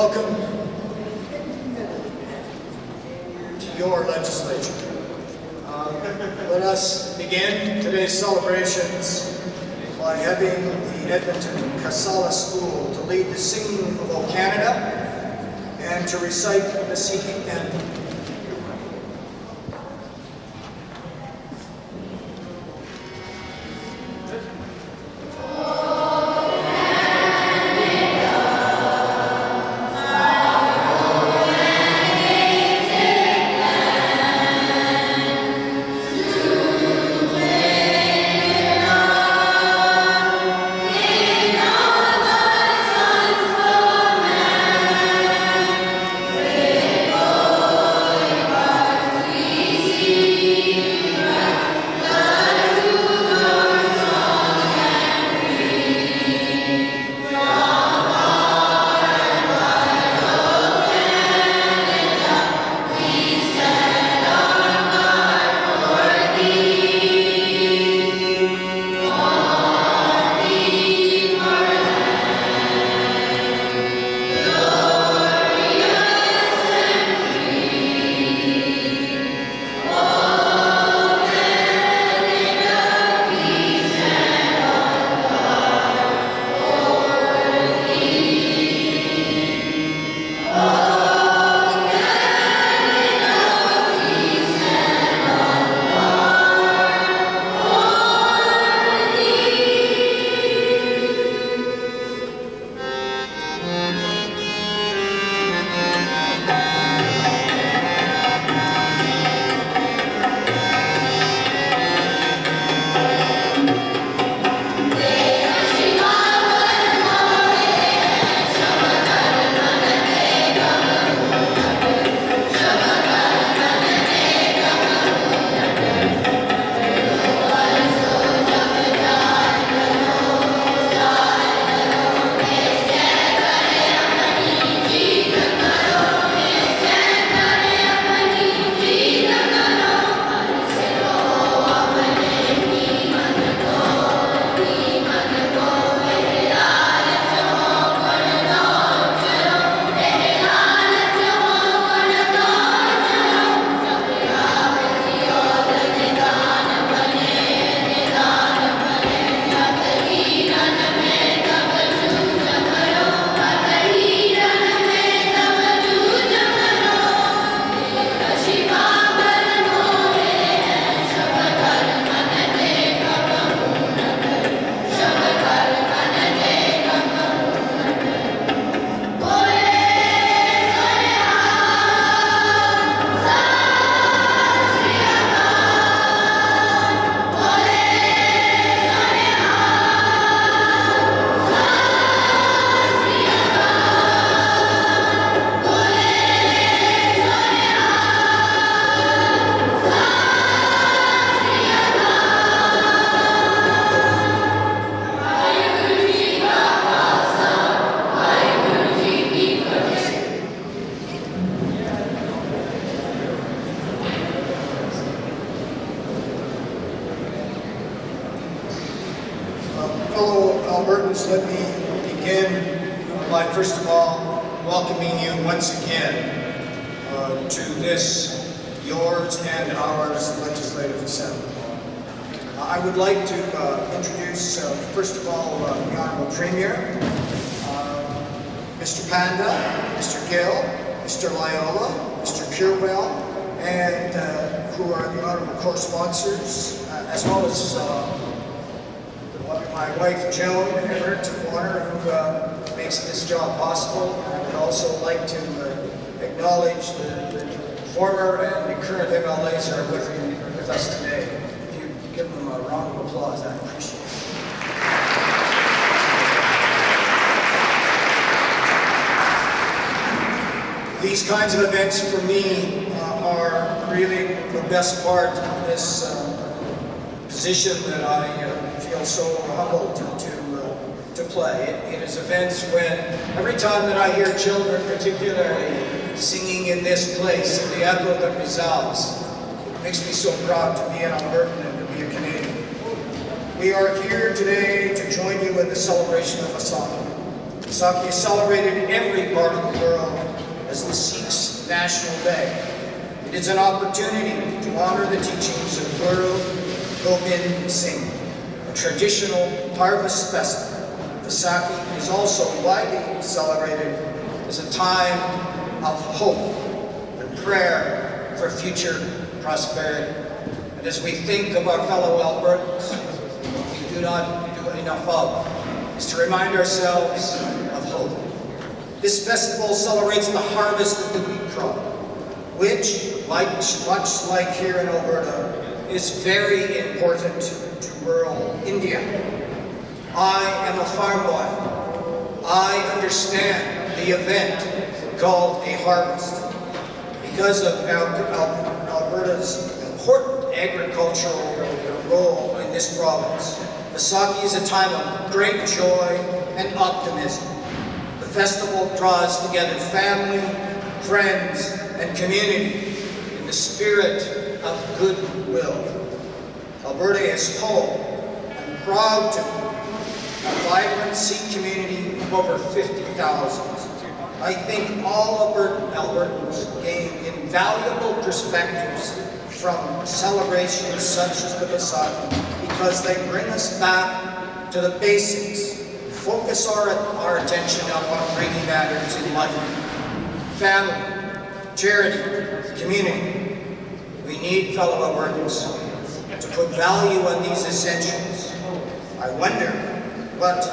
welcome to your legislature. Let us begin today's celebrations by having the Edmonton Khaira School to lead the singing of O Canada and to recite the Vaisakhi anthem. Fellow Albertans, let me begin by first of all welcoming you once again to this, yours and ours, Legislative Assembly. I would like to introduce, first of all, the Honourable Premier, Mr. Panda, Mr. Gill, Mr. Loyola, Mr. Purewell, and who are the Honourable co-sponsors, as well as my wife Joan Everett Warner, who makes this job possible. I would also like to acknowledge the former and the current MLAs that are with us today. If you give them a round of applause, I appreciate it. These kinds of events for me are really the best part of this position that I feel so humbled to play. It is events when every time that I hear children particularly singing in this place, in the Echo that resounds, it makes me so proud to be an Albertan and to be a Canadian. We are here today to join you in the celebration of Vaisakhi. Vaisakhi is celebrated in every part of the world as the Sikhs' national day. It is an opportunity to honor the teachings of Guru Gobind Singh, a traditional harvest festival. Vaisakhi is also widely celebrated as a time of hope and prayer for future prosperity. And as we think of our fellow Albertans, what we do not do enough of is to remind ourselves of hope. This festival celebrates the harvest of the wheat crop, which, much like here in Alberta, is very important to rural India. I am a farm boy. I understand the event called a harvest because of Alberta's important agricultural role in this province. Vaisakhi is a time of great joy and optimism. The festival draws together family, friends, and community in the spirit of goodwill. Alberta is home and proud to be a vibrant Sikh community of over 50,000. I think all Albertans gain invaluable perspectives from celebrations such as the Vaisakhi because they bring us back to the basics, focus our attention on what really matters in life: family, charity, community. We need fellow Albertans to put value on these essentials. I wonder what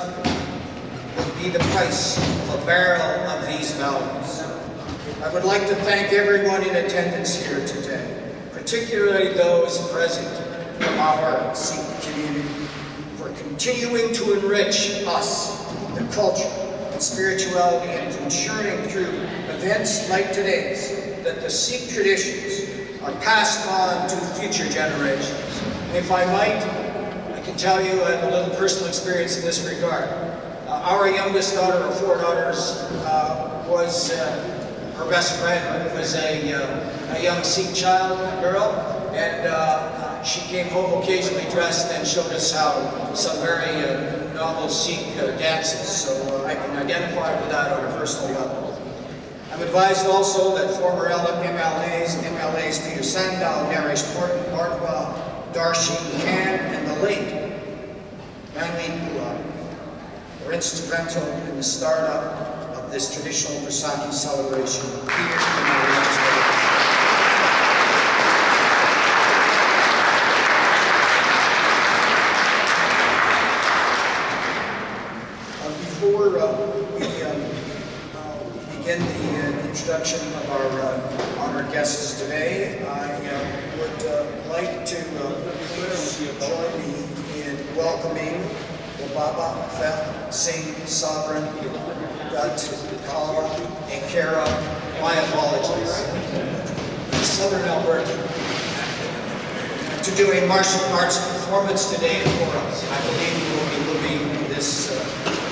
would be the price of a barrel of these values. I would like to thank everyone in attendance here today, particularly those present from our Sikh community, for continuing to enrich us, the culture and spirituality, and ensuring through events like today's that the Sikh traditions are passed on to future generations. And if I might, I can tell you I have a little personal experience in this regard. Our youngest daughter, or 4 daughters, was her best friend was a young Sikh child, girl, and she came home occasionally dressed and showed us how some very novel Sikh dances, so I can identify with that on a personal level. I'm advised also that former MLAs Peter Sandow, Naresh Bardwa, Darshi Khan, and the late Ranjit were instrumental in the startup of this traditional Vaisakhi celebration here in Alberta. Before we begin the introduction of our honored guests today, I would like to join me in welcoming the Baba Singh Sovereign, Khaira, and Khaira. My apologies. Southern Alberta, to do a martial arts performance today for us. I believe we will be moving this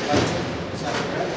lecture. Is that correct?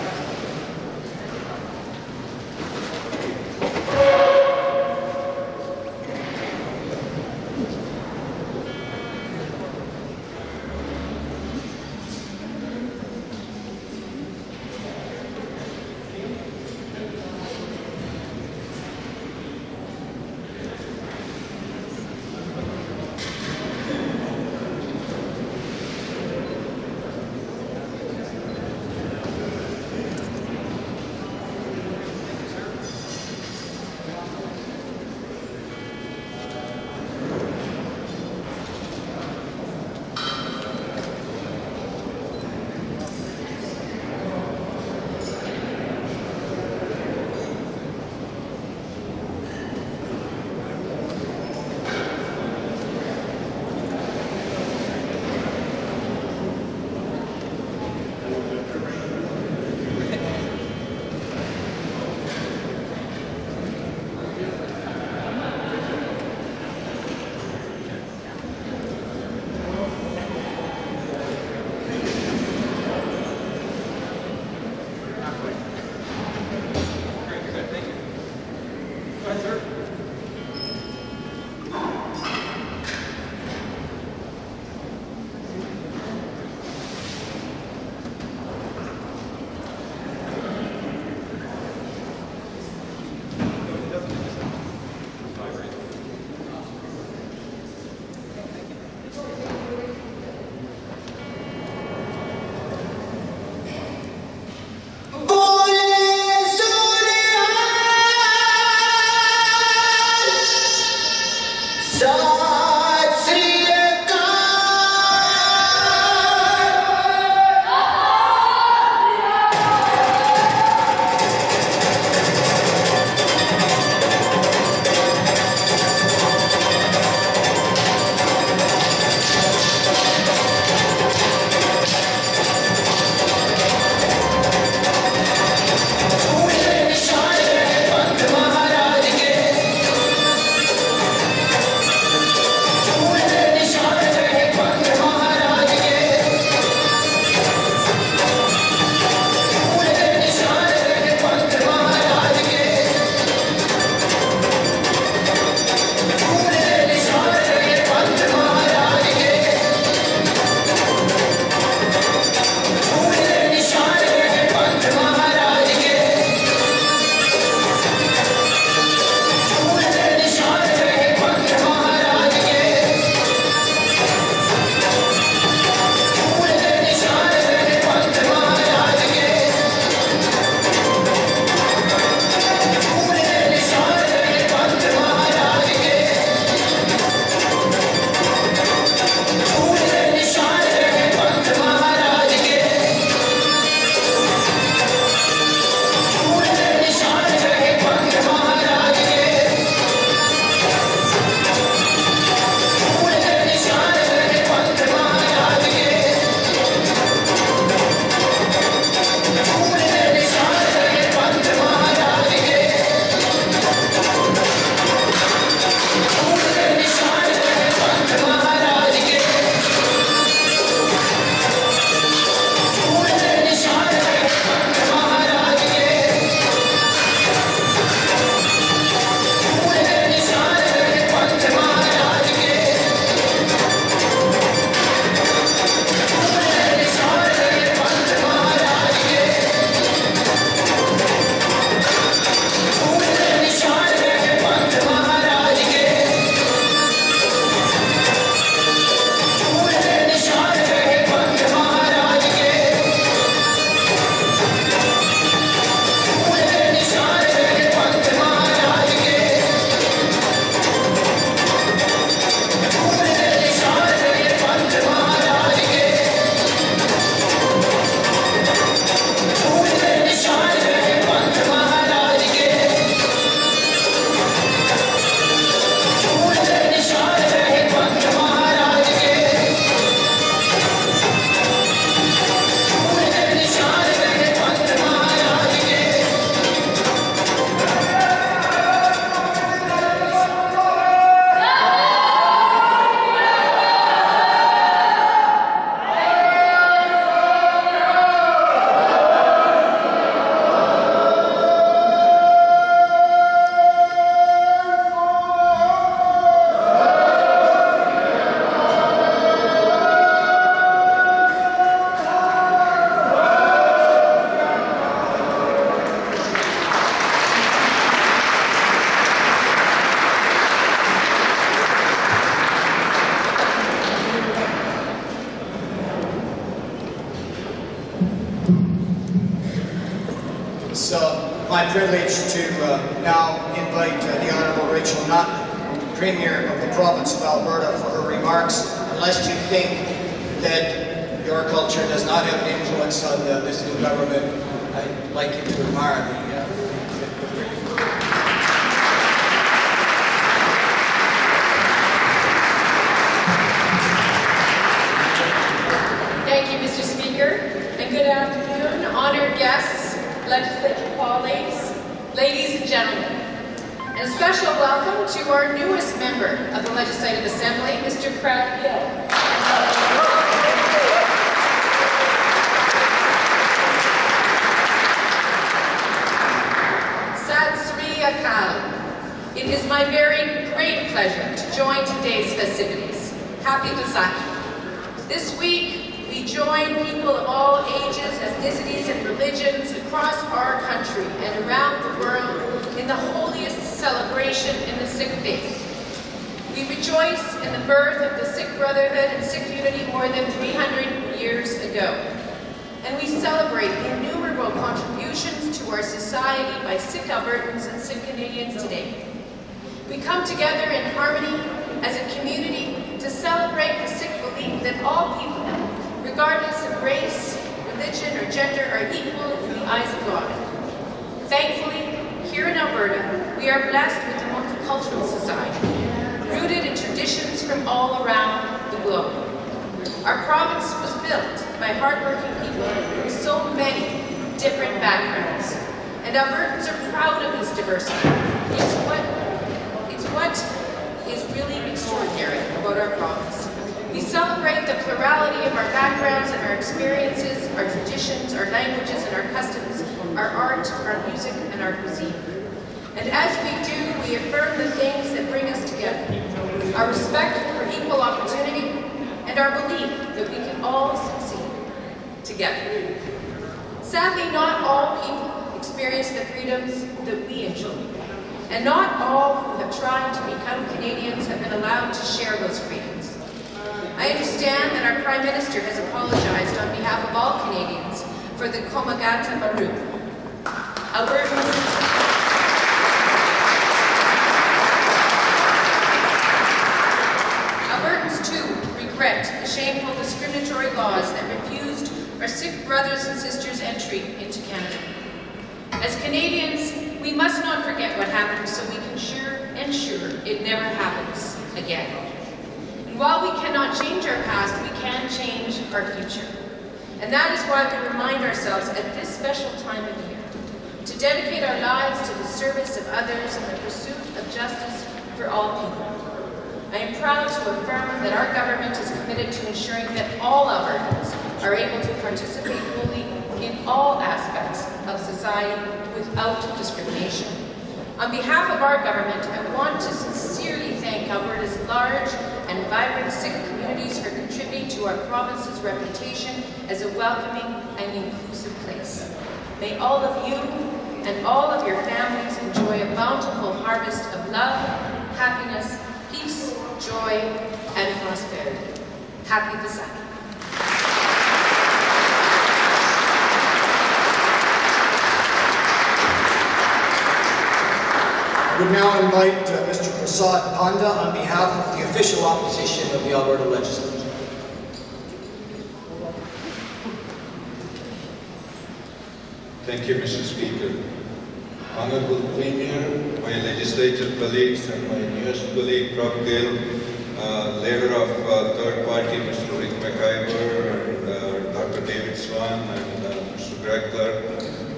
my privilege to now invite the Honourable Rachel Nutt, Premier of the Province of Alberta, for her remarks. Unless you think that your culture does not have an influence on this new government, I'd like you to admire the Thank you, Mr. Speaker, and good afternoon, honored guests, legislative colleagues, ladies and gentlemen. And a special welcome to our newest member of the Legislative Assembly, Mr. Ranjit. Sat Sri Akal. It is my very great pleasure to join today's festivities. Happy Vaisakhi. This week, we join people of all ages, ethnicities, and religions across our country and around the world in the holiest celebration in the Sikh faith. We rejoice in the birth of the Sikh brotherhood and Sikh unity more than 300 years ago. And we celebrate the innumerable contributions to our society by Sikh Albertans and Sikh Canadians today. We come together in harmony as a community to celebrate the Sikh belief that all people, regardless of race, religion, or gender, are equal in the eyes of God. Thankfully, here in Alberta, we are blessed with a multicultural society, rooted in traditions from all around the globe. Our province was built by hardworking people from so many different backgrounds, and Albertans are proud of this diversity. It's what is really extraordinary about our province. We celebrate the plurality of our backgrounds and our experiences, our traditions, our languages and our customs, our art, our music, and our cuisine. And as we do, we affirm the things that bring us together, our respect for equal opportunity, and our belief that we can all succeed together. Sadly, not all people experience the freedoms that we enjoy, and not all who have tried to become Canadians have been allowed to share those freedoms. I understand that our Prime Minister has apologized on behalf of all Canadians for the Komagata Maru. Albertans too regret the shameful discriminatory laws that refused our Sikh brothers and sisters entry into Canada. As Canadians, we must not forget what happened so we can ensure it never happens again. While we cannot change our past, we can change our future. And that is why we remind ourselves at this special time of year to dedicate our lives to the service of others and the pursuit of justice for all people. I am proud to affirm that our government is committed to ensuring that all Albertans are able to participate fully in all aspects of society without discrimination. On behalf of our government, I want to sincerely thank Alberta's large and vibrant Sikh communities for contributing to our province's reputation as a welcoming and inclusive place. May all of you and all of your families enjoy a bountiful harvest of love, happiness, peace, joy, and prosperity. Happy Vaisakhi. I would now invite Mr. Prasad Panda on behalf of the official opposition of the Alberta Legislature. Thank you, Mr. Speaker. Honorable Premier, my legislative colleagues, and my newest colleague, Prof. Gill, leader of third party, Mr. Rick McIver, and Dr. David Swan, and Mr. Greg Clark,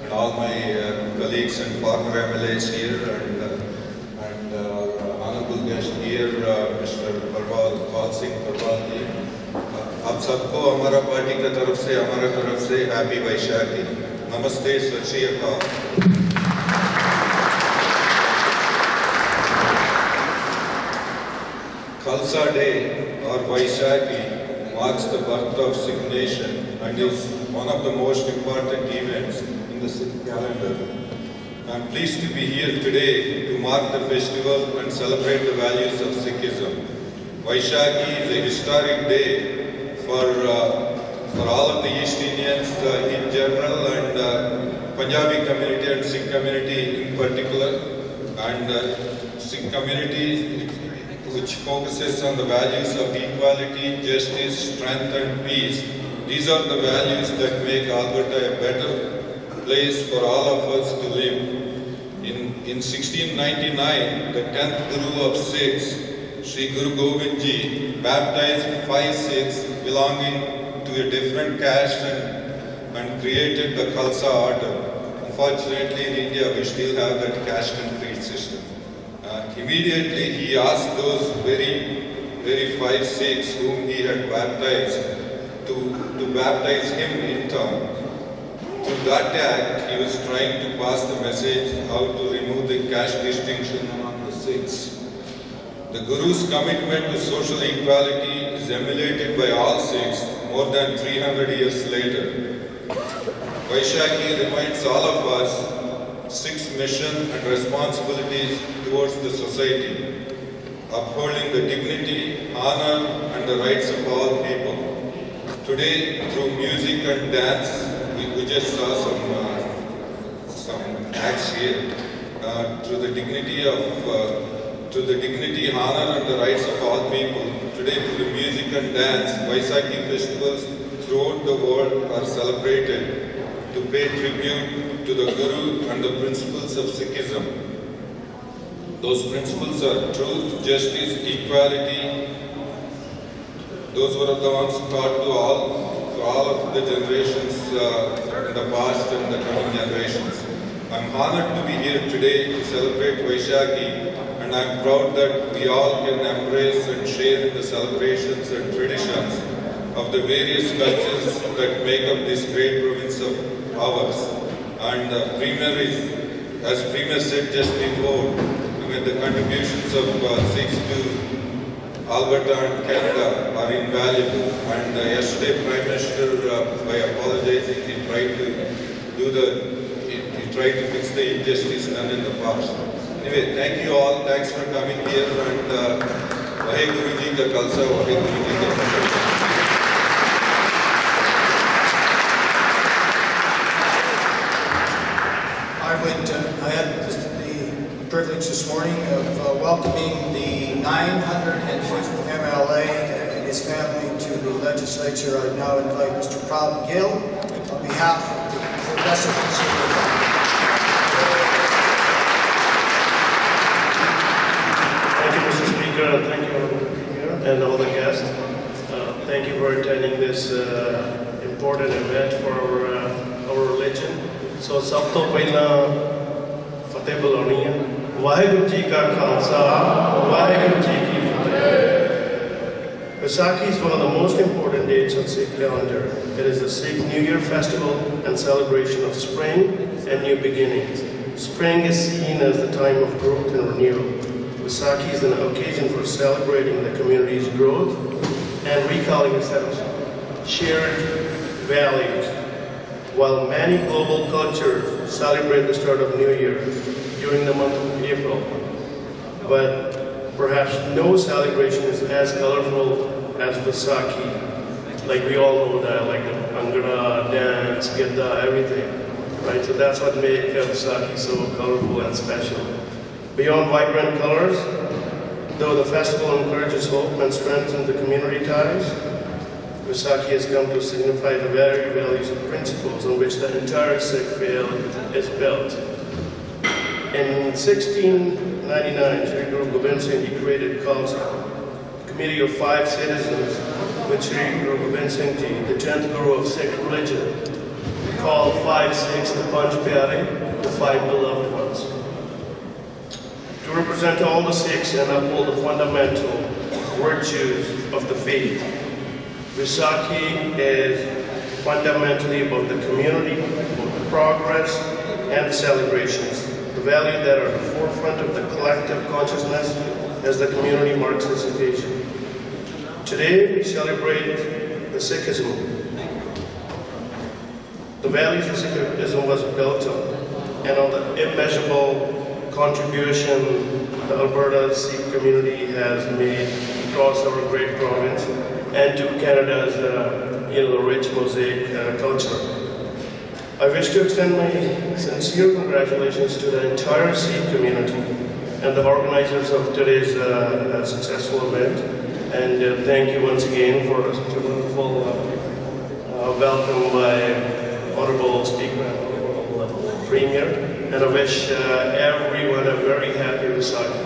and all my colleagues and former MLAs here, and honorable guest here, Mr. Paul Singh ji. आप सबको हमारा party की तरफ से हमारा तरफ से happy Vaisakhi, नमस्ते, सत श्री अकाल। Khalsa Day or Vaisakhi marks the birth of Sikh nation and is one of the most important events in the Sikh calendar. I am pleased to be here today to mark the festival and celebrate the values of Sikhism. Vaisakhi is a historic day for all of the East Indians in general and Punjabi community and Sikh community in particular, and Sikh community which focuses on the values of equality, justice, strength and peace. These are the values that make Alberta a better place for all of us to live. In 1699, the 10th Guru of Sikhs, Sri Guru Gobind Ji, baptized 5 Sikhs belonging to a different caste and created the Khalsa order. Unfortunately, in India, we still have that caste and creed system. Immediately, he asked those very 5 Sikhs whom he had baptized to baptize him in turn. Through that act, he was trying to pass the message how to remove the caste distinction among the Sikhs. The Guru's commitment to social equality is emulated by all Sikhs more than 300 years later. Vaisakhi reminds all of us Sikhs' mission and responsibilities towards the society, upholding the dignity, honor and the rights of all people. Today, through music and dance, we just saw some acts here. To the dignity, honor and the rights of all people. Today, through the music and dance, Vaisakhi festivals throughout the world are celebrated to pay tribute to the Guru and the principles of Sikhism. Those principles are truth, justice, equality. Those were the ones taught to all of the generations in the past and the coming generations. I'm honored to be here today to celebrate Vaisakhi, and I'm proud that we all can embrace and share in the celebrations and traditions of the various cultures that make up this great province of ours. And as Premier said just before, the contributions of Sikhs to Alberta and Canada are invaluable. And yesterday, Prime Minister, by apologizing, he tried to fix the injustice done in the past. Anyway, thank you all. Thanks for coming here. And Vahe Guruji ka Khalsa, Vahe Guruji ka Fateh. I had the privilege this morning of welcoming the 950th MLA and his family to the legislature. I now invite Mr. Proud Gill on behalf of the Progressive Conservative Party. Thank you, Mr. Speaker, and thank you and all the guests. Thank you for attending this important event for our religion. So, ਸਭ ਤੋਂ ਪਹਿਲਾਂ ਫਤਿਹ ਬੁਲਾਉਣੀ ਹੈ। ਵਾਹਿਗੁਰੂ ਜੀ ਕਾ ਖਾਲਸਾ, ਵਾਹਿਗੁਰੂ ਜੀ ਕੀ ਫਤਿਹ। Vaisakhi is one of the most important dates on Sikh calendar. It is the Sikh New Year festival and celebration of spring and new beginnings. Spring is seen as the time of growth and renewal. Vaisakhi is an occasion for celebrating the community's growth and recalling a set of shared values. While many global cultures celebrate the start of New Year during the month of April, but perhaps no celebration is as colorful as Vaisakhi. Like we all know that, like the Bhangra, dance, Gidda, everything, right? So that's what makes Vaisakhi so colorful and special. Beyond vibrant colors, though the festival encourages hope and strengthens the community ties, Vaisakhi has come to signify the very values and principles on which the entire Sikh faith is built. In 1699, Sri Guru Gobind Singh created Khalsa, a committee of 5 citizens, with Sri Guru Gobind Singh Ji, the 10th Guru of Sikh religion, called 5 Sikhs the Panj Pyare, the 5 beloved ones. To represent all the Sikhs and uphold the fundamental virtues of the faith, Vaisakhi is fundamentally about the community, about the progress and the celebrations, the values that are at the forefront of the collective consciousness as the community marks this occasion. Today we celebrate the Sikhism, the values of Sikhism was built on, and on the immeasurable contribution the Alberta Sikh community has made across our great province and to Canada's rich mosaic culture. I wish to extend my sincere congratulations to the entire Sikh community and the organizers of today's successful event. And thank you once again for such a wonderful welcome by Honorable Speaker and Honorable Premier. And I wish everyone a very happy Vaisakhi.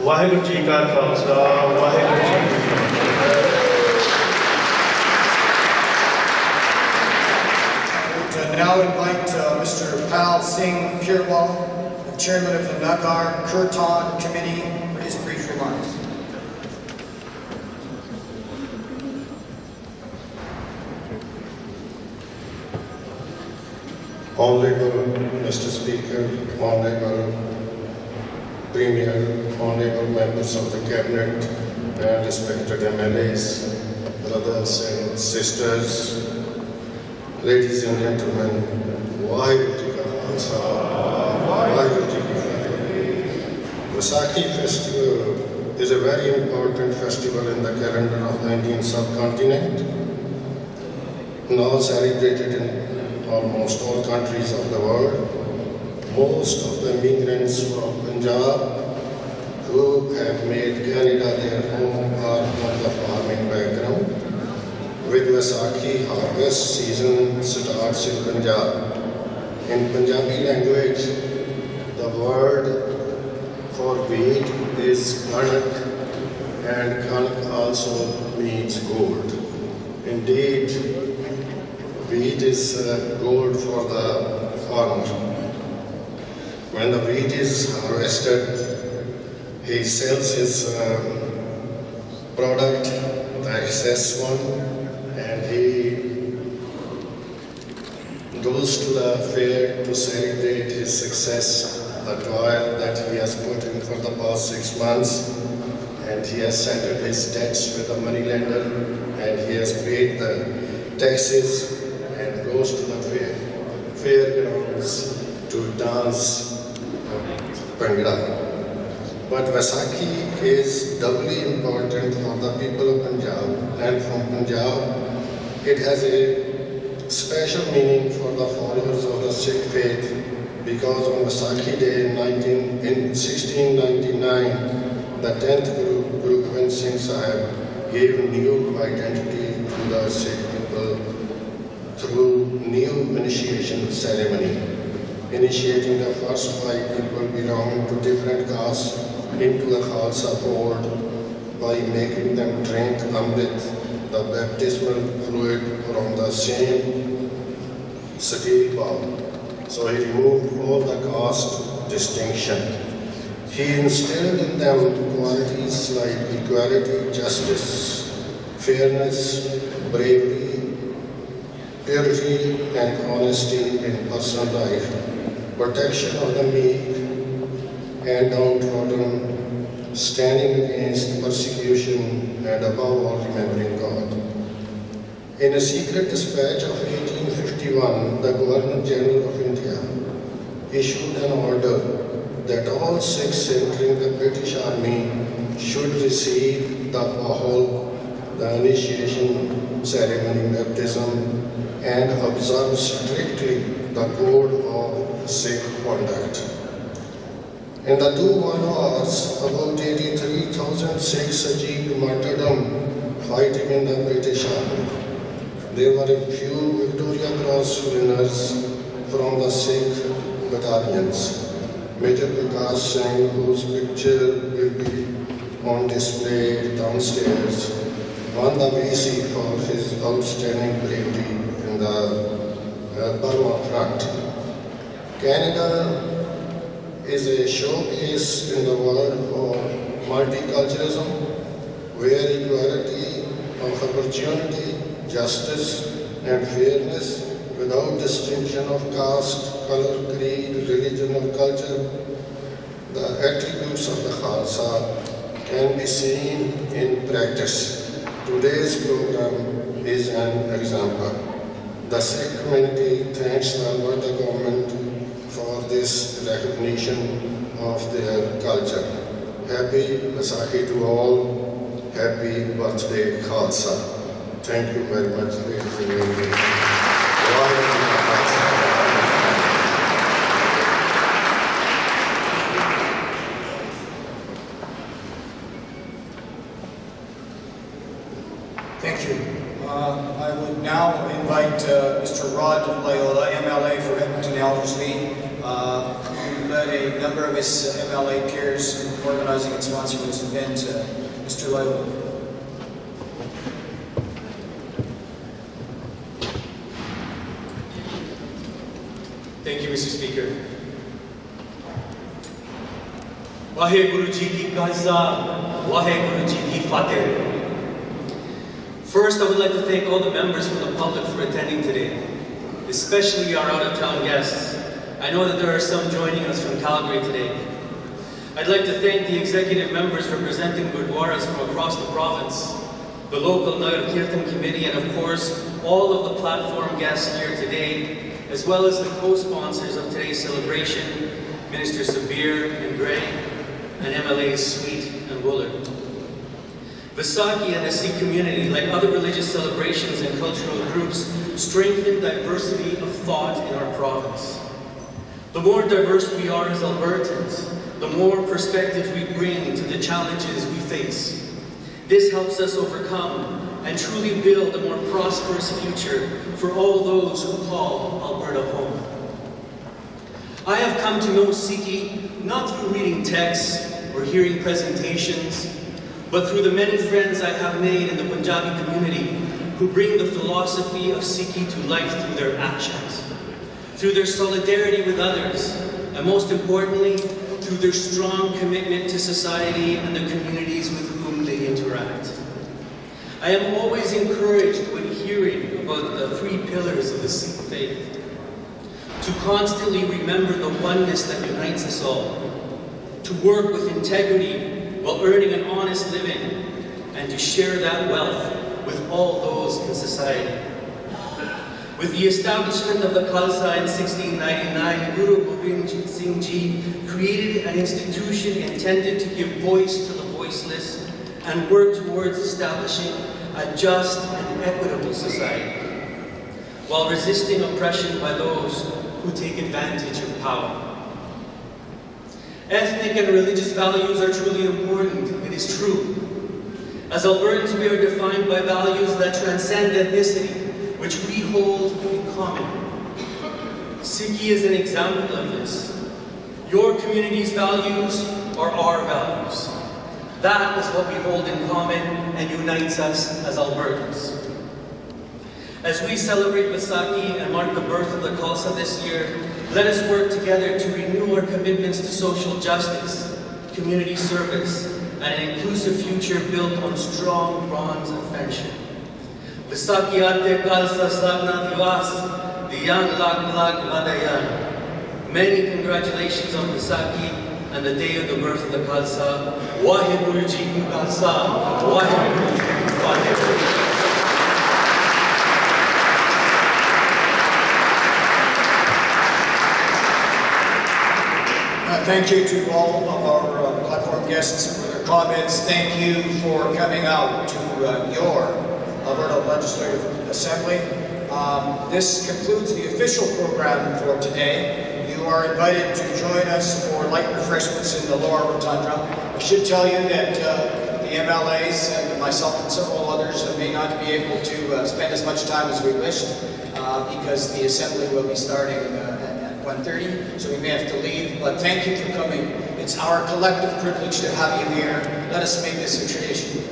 Vaheguru Ji Ka Khalsa, Vaheguru Ji Ki Fateh. Now invite Mr. Pal Singh Pirwal, the Chairman of the Nagar Kirtan Committee, for his brief remarks. Honorable Mr. Speaker, Honorable Premier, Honorable members of the Cabinet, and respected MLAs, brothers and sisters, ladies and gentlemen, Vaheguru Ji Ka Khalsa, Vaheguru Ji Ki Fateh. Vaisakhi festival is a very important festival in the calendar of the Indian subcontinent, now celebrated in almost all countries of the world. Most of the immigrants from Punjab who have made Canada their home are from the farming background. With Vaisakhi, harvest season starts in Punjab. In Punjabi language, the word for wheat is kanak, and kanak also means gold. Indeed, wheat is gold for the farmer. When the wheat is harvested, he sells his product, the excess one, and he goes to the fair to celebrate his success, the toil that he has put in for the past 6 months, and he has settled his debts with the moneylender, and he has paid the taxes and goes to the fairgrounds to dance Bhangra. But Vaisakhi is doubly important for the people of Punjab, and from Punjab it has a special meaning for the followers of the Sikh faith, because on Vaisakhi Day in 1699, the 10th Guru Gobind Singh Sahib gave new identity to the Sikh people through new initiation ceremony, initiating the first 5 people belonging to different castes into the Khalsa fold by making them drink Amrit, the baptismal fluid, from the same steel bowl. So he removed all the caste distinction. He instilled in them qualities like equality, justice, fairness, bravery, purity and honesty in personal life, protection of the meek and downtrodden, standing against persecution, and above all remembering God. In a secret dispatch of 1851, the Governor General of India issued an order that all Sikhs entering the British Army should receive the Pahol, the initiation ceremony, baptism, and observe strictly the code of Sikh conduct. In the 2 wars, about 83,000 Sikhs achieved martyrdom fighting in the British Army. There were a few Victoria Cross winners from the Sikh battalions. Major Prakash Singh, whose picture will be on display downstairs, won the VC for his outstanding bravery in the Burma front. Canada is a showcase in the world for multiculturalism, where equality of opportunity, justice and fairness without distinction of caste, color, creed, religion or culture, the attributes of the Khalsa can be seen in practice. Today's program is an example. The Sikh community thanks the Alberta government for this recognition of their culture. Happy Vaisakhi to all. Happy birthday Khalsa. Thank you very much, ladies and gentlemen. now invite Mr. Rod Loyola, MLA for Edmonton Elderslie, who led a number of his MLA peers in organizing and sponsoring this event. Mr. Loyola. Thank you, Mr. Speaker. Vaheguru Ji Ki Khalsa, Vaheguru Ji Ki Fateh. First, I would like to thank all the members from the public for attending today, especially our out-of-town guests. I know that there are some joining us from Calgary today. I'd like to thank the executive members representing Gurdwaras from across the province, the local Nagar Kirtan Committee, and of course, all of the platform guests here today, as well as the co-sponsors of today's celebration, Minister Sabir and Gray, and MLAs Sweet and Wooler. Vaisakhi and the Sikh community, like other religious celebrations and cultural groups, strengthen diversity of thought in our province. The more diverse we are as Albertans, the more perspectives we bring to the challenges we face. This helps us overcome and truly build a more prosperous future for all those who call Alberta home. I have come to know Sikhi not through reading texts or hearing presentations, but through the many friends I have made in the Punjabi community who bring the philosophy of Sikhi to life through their actions, through their solidarity with others, and most importantly, through their strong commitment to society and the communities with whom they interact. I am always encouraged when hearing about the three pillars of the Sikh faith, to constantly remember the oneness that unites us all, to work with integrity while earning an honest living, and to share that wealth with all those in society. With the establishment of the Khalsa in 1699, Guru Gobind Singh Ji created an institution intended to give voice to the voiceless and work towards establishing a just and equitable society, while resisting oppression by those who take advantage of power. Ethnic and religious values are truly important, it is true. As Albertans, we are defined by values that transcend ethnicity, which we hold in common. Sikhi is an example of this. Your community's values are our values. That is what we hold in common and unites us as Albertans. As we celebrate Vaisakhi and mark the birth of the Khalsa this year, let us work together to renew our commitments to social justice, community service, and an inclusive future built on strong bonds of friendship. Vaisakhi Ate Khalsa Sthavna Divas, Diyan Lag Lag Vadayan. Many congratulations on Vaisakhi and the day of the birth of the Khalsa. Vaheguru Ji Ki Khalsa, Vaheguru Ji Ki Fateh. Thank you to all of our platform guests for their comments. Thank you for coming out to your Alberta Legislative Assembly. This concludes the official program for today. You are invited to join us for light refreshments in the lower rotunda. I should tell you that the MLAs and myself and several others may not be able to spend as much time as we wished because the assembly will be starting at 1:30, so we may have to leave, but thank you for coming. It's our collective privilege to have you here. Let us make this a tradition.